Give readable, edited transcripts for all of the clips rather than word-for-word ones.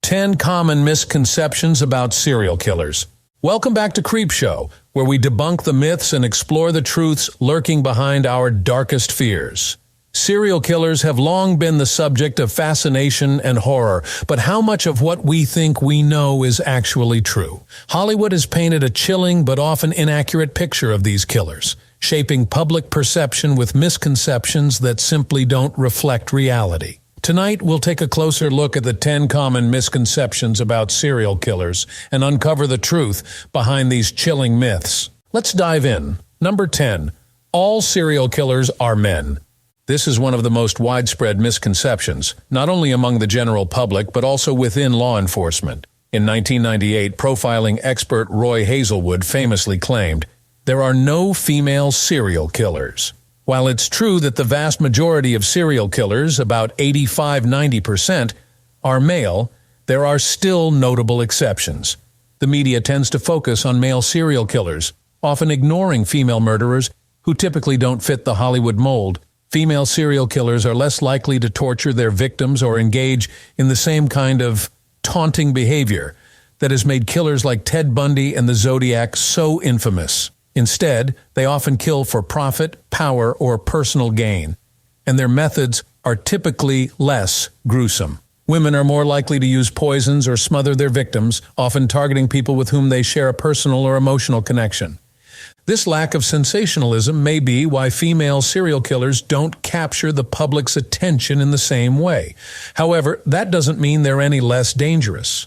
10 common misconceptions about serial killers. Welcome back to Creepshow, where we debunk the myths and explore the truths lurking behind our darkest fears. Serial killers have long been the subject of fascination and horror, but how much of what we think we know is actually true? Hollywood has painted a chilling but often inaccurate picture of these killers, shaping public perception with misconceptions that simply don't reflect reality. Tonight, we'll take a closer look at the 10 common misconceptions about serial killers and uncover the truth behind these chilling myths. Let's dive in. Number 10. All serial killers are men. This is one of the most widespread misconceptions, not only among the general public but also within law enforcement. In 1998, profiling expert Roy Hazelwood famously claimed, "There are no female serial killers." While it's true that the vast majority of serial killers, about 85–90%, are male, there are still notable exceptions. The media tends to focus on male serial killers, often ignoring female murderers who typically don't fit the Hollywood mold. Female serial killers are less likely to torture their victims or engage in the same kind of taunting behavior that has made killers like Ted Bundy and the Zodiac so infamous. Instead, they often kill for profit, power, or personal gain, and their methods are typically less gruesome. Women are more likely to use poisons or smother their victims, often targeting people with whom they share a personal or emotional connection. This lack of sensationalism may be why female serial killers don't capture the public's attention in the same way. However, that doesn't mean they're any less dangerous.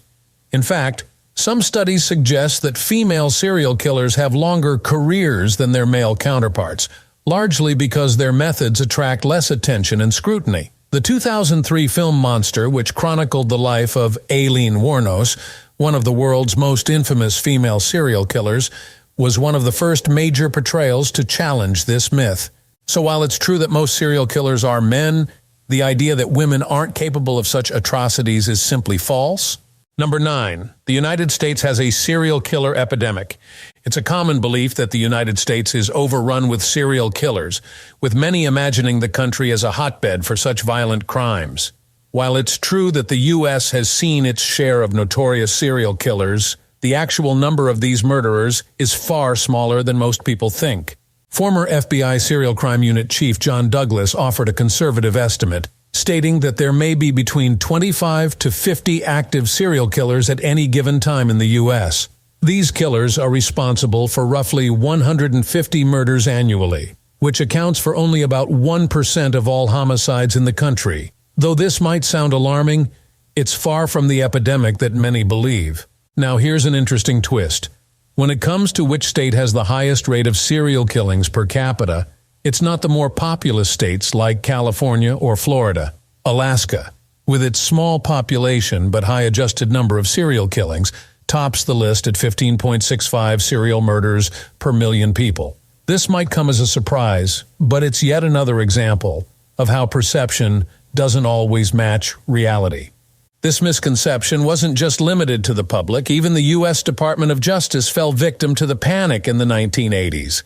In fact, some studies suggest that female serial killers have longer careers than their male counterparts, largely because their methods attract less attention and scrutiny. The 2003 film Monster, which chronicled the life of Aileen Wuornos, one of the world's most infamous female serial killers, was one of the first major portrayals to challenge this myth. So while it's true that most serial killers are men, the idea that women aren't capable of such atrocities is simply false. Number 9. The United States has a serial killer epidemic. It's a common belief that the United States is overrun with serial killers, with many imagining the country as a hotbed for such violent crimes. While it's true that the U.S. has seen its share of notorious serial killers, the actual number of these murderers is far smaller than most people think. Former FBI Serial Crime Unit Chief John Douglas offered a conservative estimate, stating that there may be between 25 to 50 active serial killers at any given time in the U.S. These killers are responsible for roughly 150 murders annually, which accounts for only about 1% of all homicides in the country. Though this might sound alarming, it's far from the epidemic that many believe. Now here's an interesting twist. When it comes to which state has the highest rate of serial killings per capita, it's not the more populous states like California or Florida. Alaska, with its small population but high adjusted number of serial killings, tops the list at 15.65 serial murders per million people. This might come as a surprise, but it's yet another example of how perception doesn't always match reality. This misconception wasn't just limited to the public. Even the U.S. Department of Justice fell victim to the panic in the 1980s.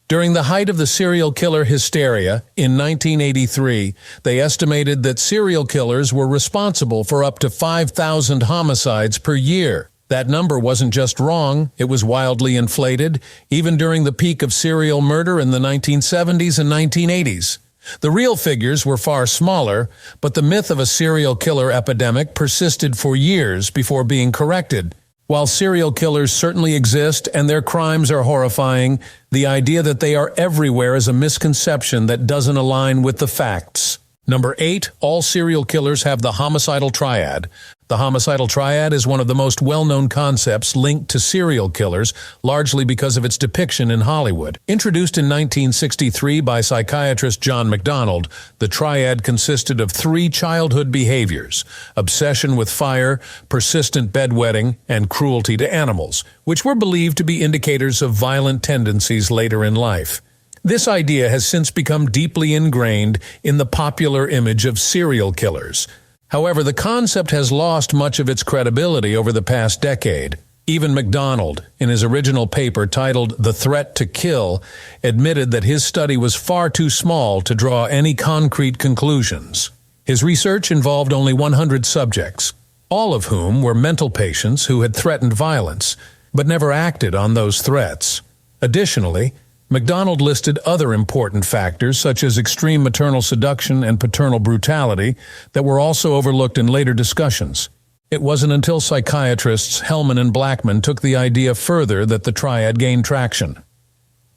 During the height of the serial killer hysteria in 1983, they estimated that serial killers were responsible for up to 5,000 homicides per year. That number wasn't just wrong, it was wildly inflated, even during the peak of serial murder in the 1970s and 1980s. The real figures were far smaller, but the myth of a serial killer epidemic persisted for years before being corrected. While serial killers certainly exist and their crimes are horrifying, the idea that they are everywhere is a misconception that doesn't align with the facts. Number 8. All serial killers have the homicidal triad. The homicidal triad is one of the most well-known concepts linked to serial killers, largely because of its depiction in Hollywood. Introduced in 1963 by psychiatrist John MacDonald, the triad consisted of 3 childhood behaviors: obsession with fire, persistent bedwetting, and cruelty to animals, which were believed to be indicators of violent tendencies later in life. This idea has since become deeply ingrained in the popular image of serial killers. However, the concept has lost much of its credibility over the past decade. Even MacDonald, in his original paper titled The Threat to Kill, admitted that his study was far too small to draw any concrete conclusions. His research involved only 100 subjects. all of whom were mental patients who had threatened violence, but never acted on those threats. Additionally, MacDonald listed other important factors such as extreme maternal seduction and paternal brutality that were also overlooked in later discussions. It wasn't until psychiatrists Hellman and Blackman took the idea further that the triad gained traction.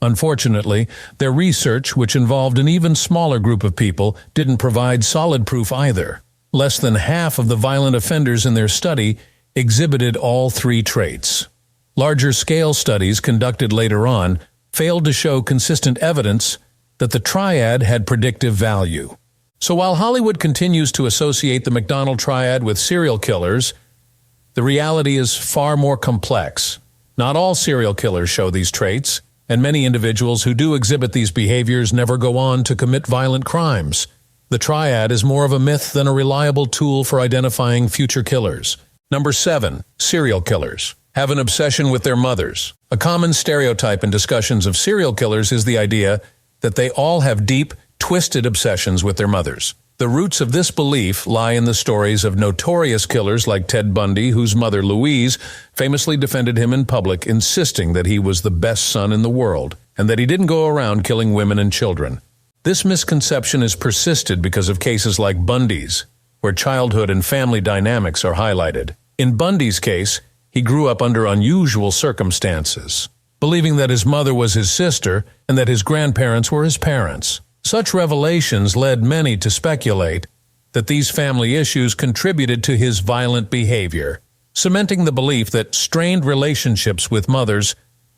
Unfortunately, their research, which involved an even smaller group of people, didn't provide solid proof either. Less than half of the violent offenders in their study exhibited all three traits. Larger-scale studies conducted later on failed to show consistent evidence that the triad had predictive value. So while Hollywood continues to associate the MacDonald triad with serial killers, the reality is far more complex. Not all serial killers show these traits, and many individuals who do exhibit these behaviors never go on to commit violent crimes. The triad is more of a myth than a reliable tool for identifying future killers. Number 7. Serial killers have an obsession with their mothers. A common stereotype in discussions of serial killers is the idea that they all have deep, twisted obsessions with their mothers. The roots of this belief lie in the stories of notorious killers like Ted Bundy, whose mother, Louise, famously defended him in public, insisting that he was the best son in the world, and that he didn't go around killing women and children. This misconception has persisted because of cases like Bundy's, where childhood and family dynamics are highlighted. In Bundy's case, he grew up under unusual circumstances, believing that his mother was his sister and that his grandparents were his parents. Such revelations led many to speculate that these family issues contributed to his violent behavior, cementing the belief that strained relationships with mothers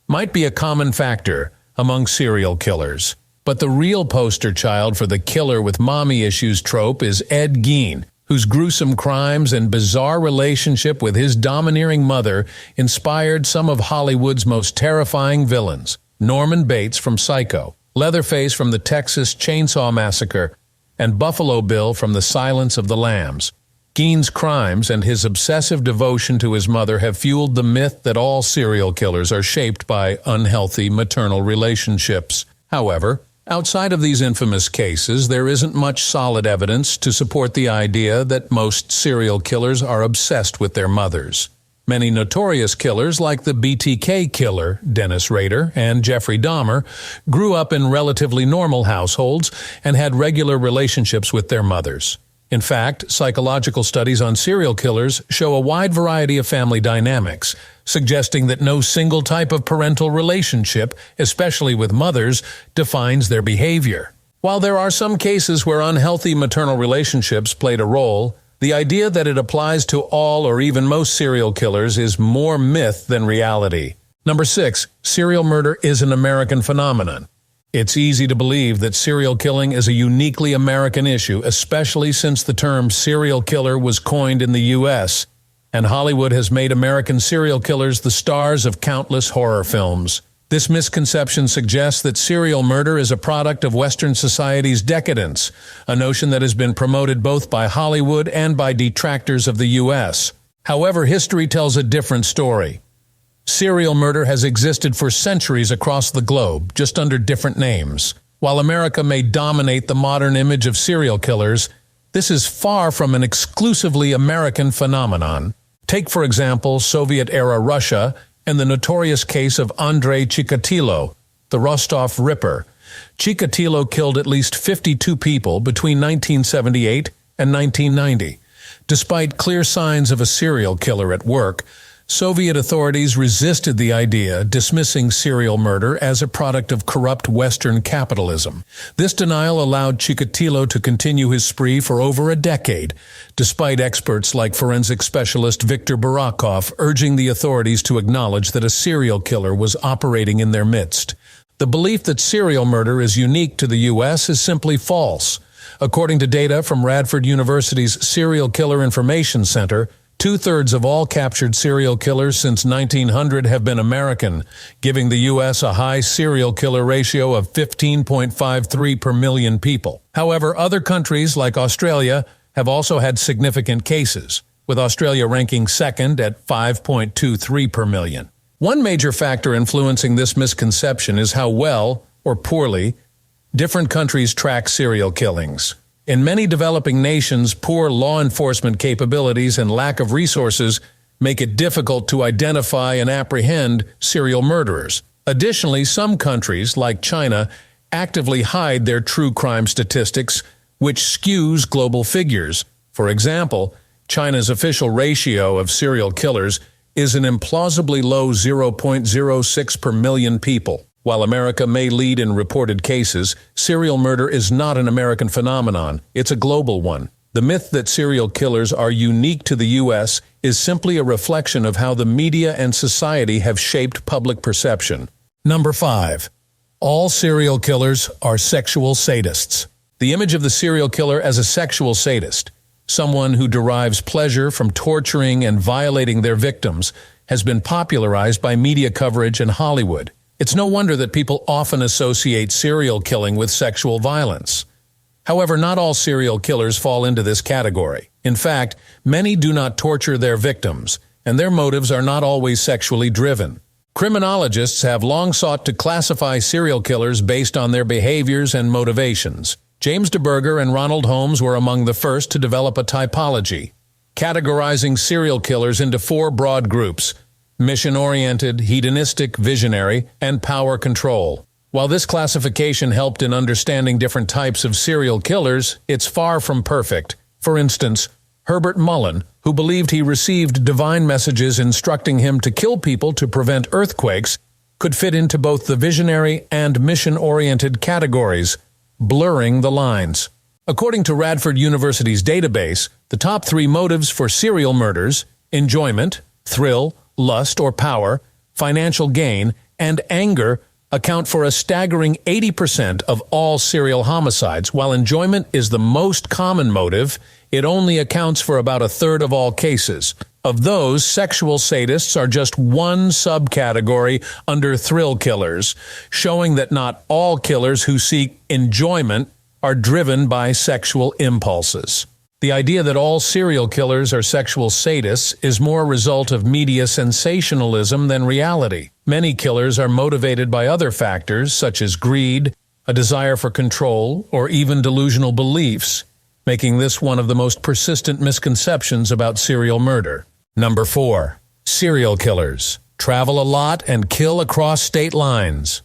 might be a common factor among serial killers. But the real poster child for the killer with mommy issues trope is Ed Gein, whose gruesome crimes and bizarre relationship with his domineering mother inspired some of Hollywood's most terrifying villains. Norman Bates from Psycho, Leatherface from the Texas Chainsaw Massacre, and Buffalo Bill from The Silence of the Lambs. Gein's crimes and his obsessive devotion to his mother have fueled the myth that all serial killers are shaped by unhealthy maternal relationships. However, outside of these infamous cases, there isn't much solid evidence to support the idea that most serial killers are obsessed with their mothers. Many notorious killers, like the BTK killer, Dennis Rader, and Jeffrey Dahmer, grew up in relatively normal households and had regular relationships with their mothers. In fact, psychological studies on serial killers show a wide variety of family dynamics, suggesting that no single type of parental relationship, especially with mothers, defines their behavior. While there are some cases where unhealthy maternal relationships played a role, the idea that it applies to all or even most serial killers is more myth than reality. Number 6. Serial murder is an American phenomenon. It's easy to believe that serial killing is a uniquely American issue, especially since the term serial killer was coined in the U.S., and Hollywood has made American serial killers the stars of countless horror films. This misconception suggests that serial murder is a product of Western society's decadence, a notion that has been promoted both by Hollywood and by detractors of the U.S. However, history tells a different story. Serial murder has existed for centuries across the globe, just under different names. While America may dominate the modern image of serial killers, this is far from an exclusively American phenomenon. Take, for example, Soviet-era Russia and the notorious case of Andrei Chikatilo, the Rostov Ripper. Chikatilo killed at least 52 people between 1978 and 1990. Despite clear signs of a serial killer at work, Soviet authorities resisted the idea, dismissing serial murder as a product of corrupt Western capitalism. This denial allowed Chikatilo to continue his spree for over a decade, despite experts like forensic specialist Viktor Barakov urging the authorities to acknowledge that a serial killer was operating in their midst. The belief that serial murder is unique to the U.S. is simply false. According to data from Radford University's Serial Killer Information Center, 2/3 of all captured serial killers since 1900 have been American, giving the U.S. a high serial killer ratio of 15.53 per million people. However, other countries like Australia have also had significant cases, with Australia ranking second at 5.23 per million. One major factor influencing this misconception is how well, or poorly, different countries track serial killings. In many developing nations, poor law enforcement capabilities and lack of resources make it difficult to identify and apprehend serial murderers. Additionally, some countries, like China, actively hide their true crime statistics, which skews global figures. For example, China's official ratio of serial killers is an implausibly low 0.06 per million people. While America may lead in reported cases, serial murder is not an American phenomenon. It's a global one. The myth that serial killers are unique to the U.S. is simply a reflection of how the media and society have shaped public perception. Number 5. All serial killers are sexual sadists. The image of the serial killer as a sexual sadist, someone who derives pleasure from torturing and violating their victims, has been popularized by media coverage in Hollywood. It's no wonder that people often associate serial killing with sexual violence. However, not all serial killers fall into this category. In fact, many do not torture their victims, and their motives are not always sexually driven. Criminologists have long sought to classify serial killers based on their behaviors and motivations. James DeBurger and Ronald Holmes were among the first to develop a typology, categorizing serial killers into 4 broad groups: mission-oriented, hedonistic, visionary, and power control. While this classification helped in understanding different types of serial killers, it's far from perfect. For instance, Herbert Mullen, who believed he received divine messages instructing him to kill people to prevent earthquakes, could fit into both the visionary and mission-oriented categories, blurring the lines. According to Radford University's database, the top 3 motives for serial murders, enjoyment, thrill, lust or power, financial gain, and anger, account for a staggering 80% of all serial homicides. While enjoyment is the most common motive, it only accounts for about a third of all cases. Of those, sexual sadists are just one subcategory under thrill killers, showing that not all killers who seek enjoyment are driven by sexual impulses. The idea that all serial killers are sexual sadists is more a result of media sensationalism than reality. Many killers are motivated by other factors such as greed, a desire for control, or even delusional beliefs, making this one of the most persistent misconceptions about serial murder. Number 4. Serial killers travel a lot and kill across state lines.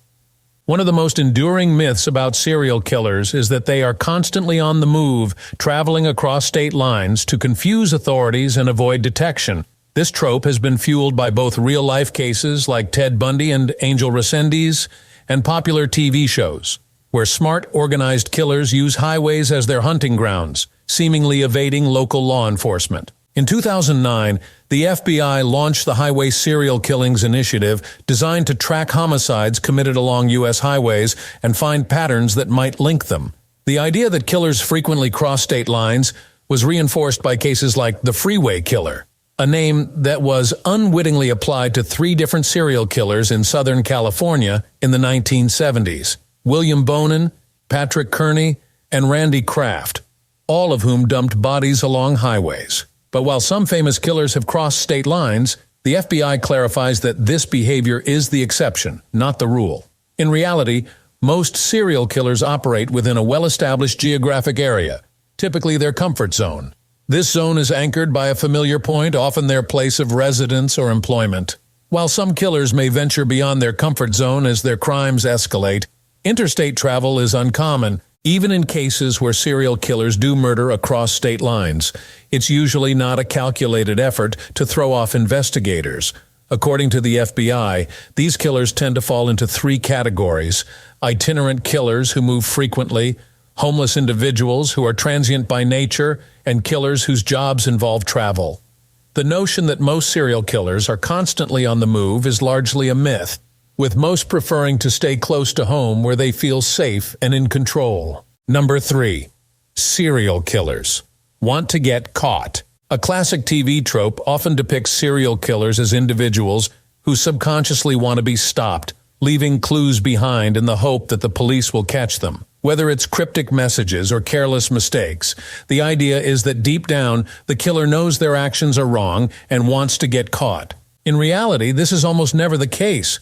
One of the most enduring myths about serial killers is that they are constantly on the move, traveling across state lines to confuse authorities and avoid detection. This trope has been fueled by both real-life cases like Ted Bundy and Angel Resendiz and popular TV shows, where smart, organized killers use highways as their hunting grounds, seemingly evading local law enforcement. In 2009, the FBI launched the Highway Serial Killings Initiative, designed to track homicides committed along U.S. highways and find patterns that might link them. The idea that killers frequently cross state lines was reinforced by cases like the Freeway Killer, a name that was unwittingly applied to 3 different serial killers in Southern California in the 1970s: William Bonin, Patrick Kearney, and Randy Kraft, all of whom dumped bodies along highways. But while some famous killers have crossed state lines, the FBI clarifies that this behavior is the exception, not the rule. In reality, most serial killers operate within a well-established geographic area, typically their comfort zone. This zone is anchored by a familiar point, often their place of residence or employment. While some killers may venture beyond their comfort zone as their crimes escalate, interstate travel is uncommon. Even in cases where serial killers do murder across state lines, it's usually not a calculated effort to throw off investigators. According to the FBI, these killers tend to fall into 3 categories: itinerant killers who move frequently, homeless individuals who are transient by nature, and killers whose jobs involve travel. The notion that most serial killers are constantly on the move is largely a myth, with most preferring to stay close to home where they feel safe and in control. Number 3. Serial killers want to get caught. A classic TV trope often depicts serial killers as individuals who subconsciously want to be stopped, leaving clues behind in the hope that the police will catch them. Whether it's cryptic messages or careless mistakes, the idea is that deep down, the killer knows their actions are wrong and wants to get caught. In reality, this is almost never the case.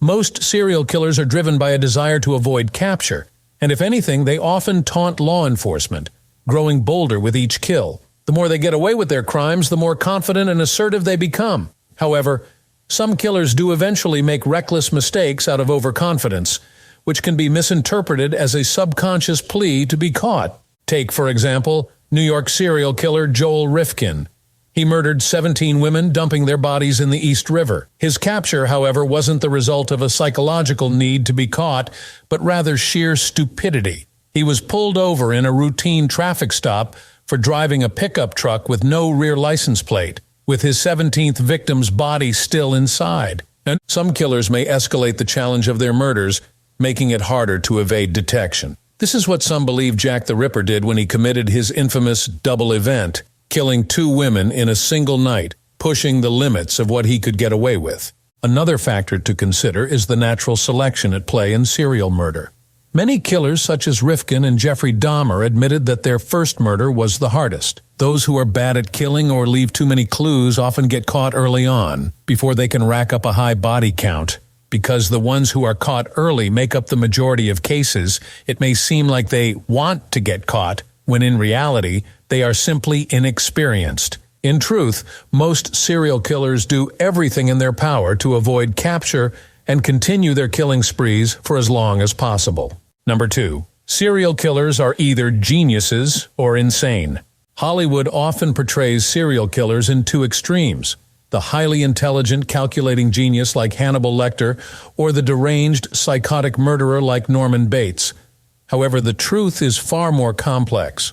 Most serial killers are driven by a desire to avoid capture, and if anything, they often taunt law enforcement, growing bolder with each kill. The more they get away with their crimes, the more confident and assertive they become. However, some killers do eventually make reckless mistakes out of overconfidence, which can be misinterpreted as a subconscious plea to be caught. Take, for example, New York serial killer Joel Rifkin. He murdered 17 women, dumping their bodies in the East River. His capture, however, wasn't the result of a psychological need to be caught, but rather sheer stupidity. He was pulled over in a routine traffic stop for driving a pickup truck with no rear license plate, with his 17th victim's body still inside. And some killers may escalate the challenge of their murders, making it harder to evade detection. This is what some believe Jack the Ripper did when he committed his infamous double event, killing 2 women in a single night, pushing the limits of what he could get away with. Another factor to consider is the natural selection at play in serial murder. Many killers, such as Rifkin and Jeffrey Dahmer, admitted that their first murder was the hardest. Those who are bad at killing or leave too many clues often get caught early on, before they can rack up a high body count. Because the ones who are caught early make up the majority of cases, it may seem like they want to get caught, when in reality, they are simply inexperienced. In truth, most serial killers do everything in their power to avoid capture and continue their killing sprees for as long as possible. Number 2. Serial killers are either geniuses or insane. Hollywood often portrays serial killers in 2 extremes: the highly intelligent, calculating genius like Hannibal Lecter, or the deranged, psychotic murderer like Norman Bates. However, the truth is far more complex.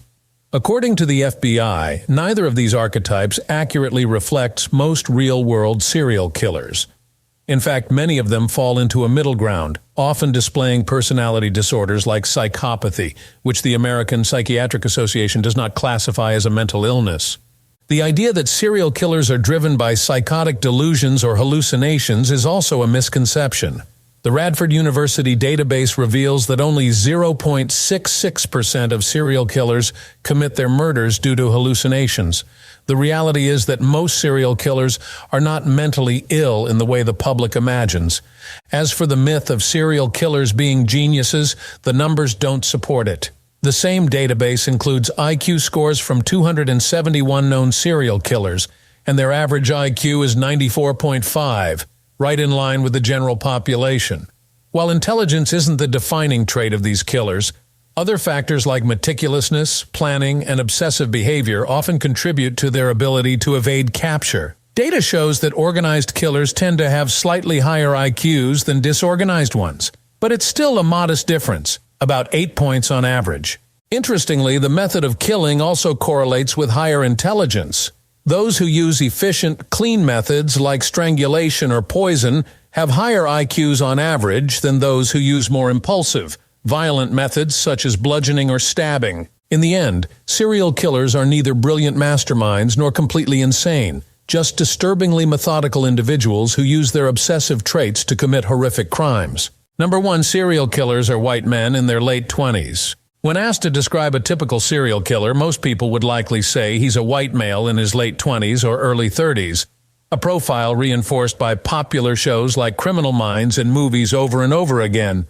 According to the FBI, neither of these archetypes accurately reflects most real-world serial killers. In fact, many of them fall into a middle ground, often displaying personality disorders like psychopathy, which the American Psychiatric Association does not classify as a mental illness. The idea that serial killers are driven by psychotic delusions or hallucinations is also a misconception. The Radford University database reveals that only 0.66% of serial killers commit their murders due to hallucinations. The reality is that most serial killers are not mentally ill in the way the public imagines. As for the myth of serial killers being geniuses, the numbers don't support it. The same database includes IQ scores from 271 known serial killers, and their average IQ is 94.5, right in line with the general population. While intelligence isn't the defining trait of these killers, other factors like meticulousness, planning, and obsessive behavior often contribute to their ability to evade capture. Data shows that organized killers tend to have slightly higher IQs than disorganized ones, but it's still a modest difference, about 8 points on average. Interestingly, the method of killing also correlates with higher intelligence. Those who use efficient, clean methods like strangulation or poison have higher IQs on average than those who use more impulsive, violent methods such as bludgeoning or stabbing. In the end, serial killers are neither brilliant masterminds nor completely insane, just disturbingly methodical individuals who use their obsessive traits to commit horrific crimes. Number 1, serial killers are white men in their late 20s. When asked to describe a typical serial killer, most people would likely say he's a white male in his late 20s or early 30s, a profile reinforced by popular shows like Criminal Minds and movies over and over again.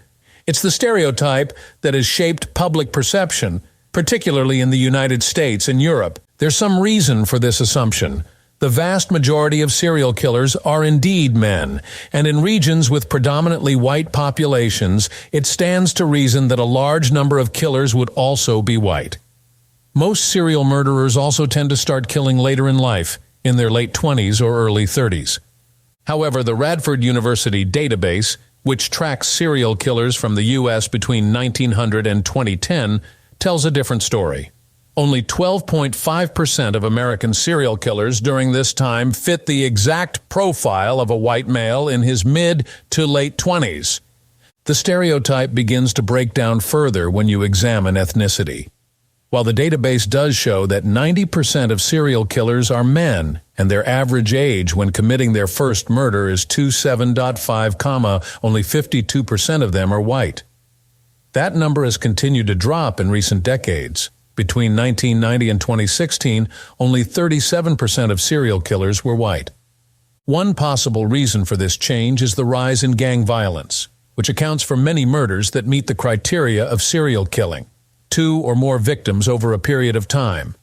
It's the stereotype that has shaped public perception, particularly in the United States and Europe. There's some reason for this assumption. The vast majority of serial killers are indeed men, and in regions with predominantly white populations, it stands to reason that a large number of killers would also be white. Most serial murderers also tend to start killing later in life, in their late 20s or early 30s. However, the Radford University database, which tracks serial killers from the U.S. between 1900 and 2010, tells a different story. Only 12.5% of American serial killers during this time fit the exact profile of a white male in his mid to late 20s. The stereotype begins to break down further when you examine ethnicity. While the database does show that 90% of serial killers are men, and their average age when committing their first murder is 27.5, only 52% of them are white. That number has continued to drop in recent decades. Between 1990 and 2016, only 37% of serial killers were white. One possible reason for this change is the rise in gang violence, which accounts for many murders that meet the criteria of serial killing. 2 or more victims over a period of time.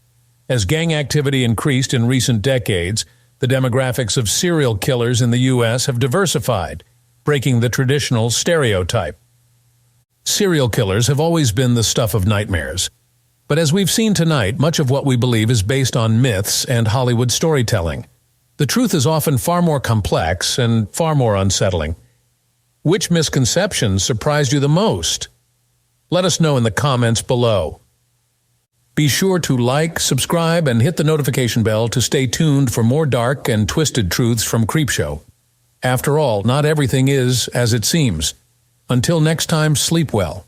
As gang activity increased in recent decades, the demographics of serial killers in the U.S. have diversified, breaking the traditional stereotype. Serial killers have always been the stuff of nightmares. But as we've seen tonight, much of what we believe is based on myths and Hollywood storytelling. The truth is often far more complex and far more unsettling. Which misconceptions surprised you the most? Let us know in the comments below. Be sure to like, subscribe, and hit the notification bell to stay tuned for more dark and twisted truths from Creepshow. After all, not everything is as it seems. Until next time, sleep well.